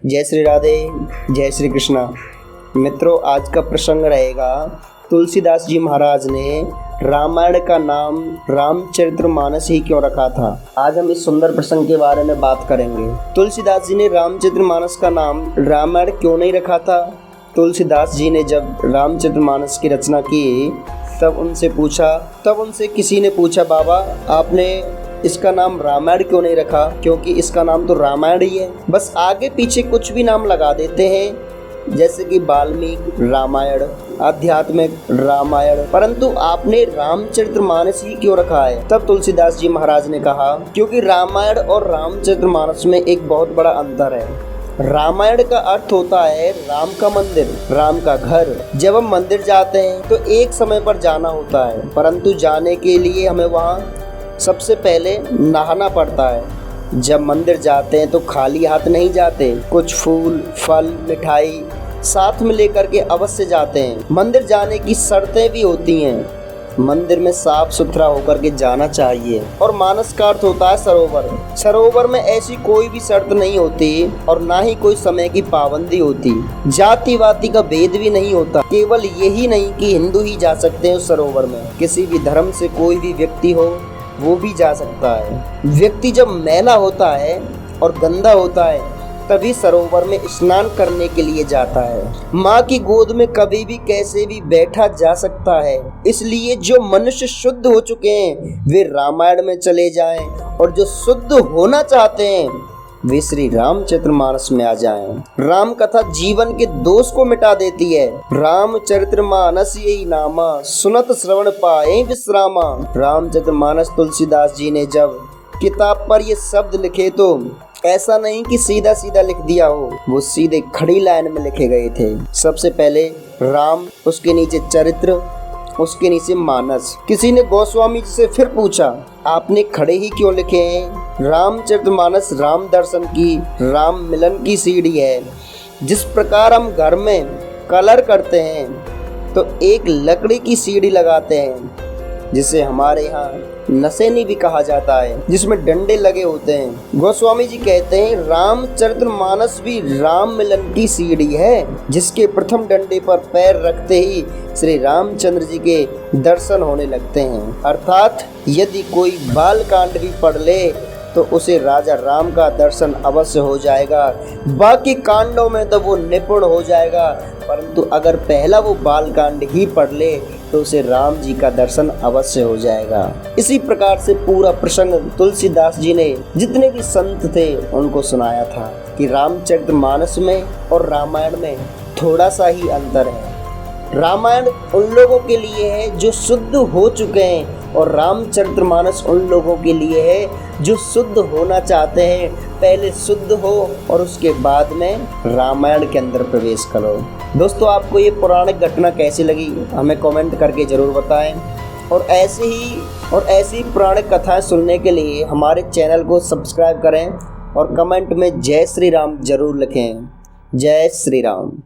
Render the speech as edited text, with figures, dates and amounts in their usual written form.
जय श्री राधे, जय श्री कृष्णा। मित्रों, आज का प्रसंग रहेगा तुलसीदास जी महाराज ने रामायण का नाम रामचरितमानस ही क्यों रखा था। आज हम इस सुंदर प्रसंग के बारे में बात करेंगे। तुलसीदास जी ने रामचरितमानस का नाम रामायण क्यों नहीं रखा था। तुलसीदास जी ने जब रामचरितमानस की रचना की तब उनसे किसी ने पूछा, बाबा आपने इसका नाम रामायण क्यों नहीं रखा, क्योंकि इसका नाम तो रामायण ही है। बस आगे पीछे कुछ भी नाम लगा देते हैं, जैसे कि वाल्मीकि रामायण, आध्यात्मिक रामायण, परंतु आपने रामचरितमानस ही क्यों रखा है। तब तुलसीदास जी महाराज ने कहा, क्योंकि रामायण और रामचरितमानस में एक बहुत बड़ा अंतर है। रामायण का अर्थ होता है राम का मंदिर, राम का घर। जब हम मंदिर जाते हैं तो एक समय पर जाना होता है, परंतु जाने के लिए हमें वहाँ सबसे पहले नहाना पड़ता है। जब मंदिर जाते हैं तो खाली हाथ नहीं जाते, कुछ फूल, फल, मिठाई साथ में लेकर के अवश्य जाते हैं। मंदिर जाने की शर्तें भी होती हैं। मंदिर में साफ सुथरा होकर के जाना चाहिए। और मानस का अर्थ होता है सरोवर। सरोवर में ऐसी कोई भी शर्त नहीं होती और ना ही कोई समय की पाबंदी होती। जाति वाति का भेद भी नहीं होता। केवल यही नहीं कि हिंदू ही जा सकते हैं उस सरोवर में, किसी भी धर्म से कोई भी व्यक्ति हो वो भी जा सकता है। व्यक्ति जब मैला होता है और गंदा होता है तभी सरोवर में स्नान करने के लिए जाता है। माँ की गोद में कभी भी कैसे भी बैठा जा सकता है। इसलिए जो मनुष्य शुद्ध हो चुके हैं वे रामायण में चले जाएं, और जो शुद्ध होना चाहते हैं वे श्री रामचरितमानस में आ जाएं। राम कथा जीवन के दोष को मिटा देती है। रामचरितमानस यही नामा, सुनत श्रवण पाए विश्रामा। रामचरितमानस तुलसीदास जी ने जब किताब पर ये शब्द लिखे तो ऐसा नहीं कि सीधा सीधा लिख दिया हो, वो सीधे खड़ी लाइन में लिखे गए थे। सबसे पहले राम, उसके नीचे चरित्र, उसके नीचे मानस। किसी ने गोस्वामी जी से फिर पूछा, आपने खड़े ही क्यों लिखे हैं। रामचरितमानस राम दर्शन की, राम मिलन की सीढ़ी है। जिस प्रकार हम घर में कलर करते हैं तो एक लकड़ी की सीढ़ी लगाते हैं, जिसे हमारे यहाँ नसेनी भी कहा जाता है, जिसमें डंडे लगे होते हैं। गोस्वामी जी कहते हैं रामचरितमानस भी राम मिलन की सीढ़ी है, जिसके प्रथम डंडे पर पैर रखते ही श्री रामचंद्र जी के दर्शन होने लगते हैं। अर्थात यदि कोई बाल कांड भी पढ़ ले तो उसे राजा राम का दर्शन अवश्य हो जाएगा। बाकी कांडों में तो वो निपुण हो जाएगा, परंतु अगर पहला वो बाल कांड ही पढ़ ले तो उसे राम जी का दर्शन अवश्य हो जाएगा। इसी प्रकार से पूरा प्रसंग तुलसीदास जी ने जितने भी संत थे उनको सुनाया था कि रामचरितमानस में और रामायण में थोड़ा सा ही अंतर है। रामायण उन लोगों के लिए है जो शुद्ध हो चुके हैं, और रामचरितमानस उन लोगों के लिए है जो शुद्ध होना चाहते हैं। पहले शुद्ध हो और उसके बाद में रामायण के अंदर प्रवेश करो। दोस्तों, आपको ये पौराणिक घटना कैसी लगी हमें कमेंट करके ज़रूर बताएं, और ऐसी पौराणिक कथाएं सुनने के लिए हमारे चैनल को सब्सक्राइब करें और कमेंट में जय श्री राम जरूर लिखें। जय श्री राम।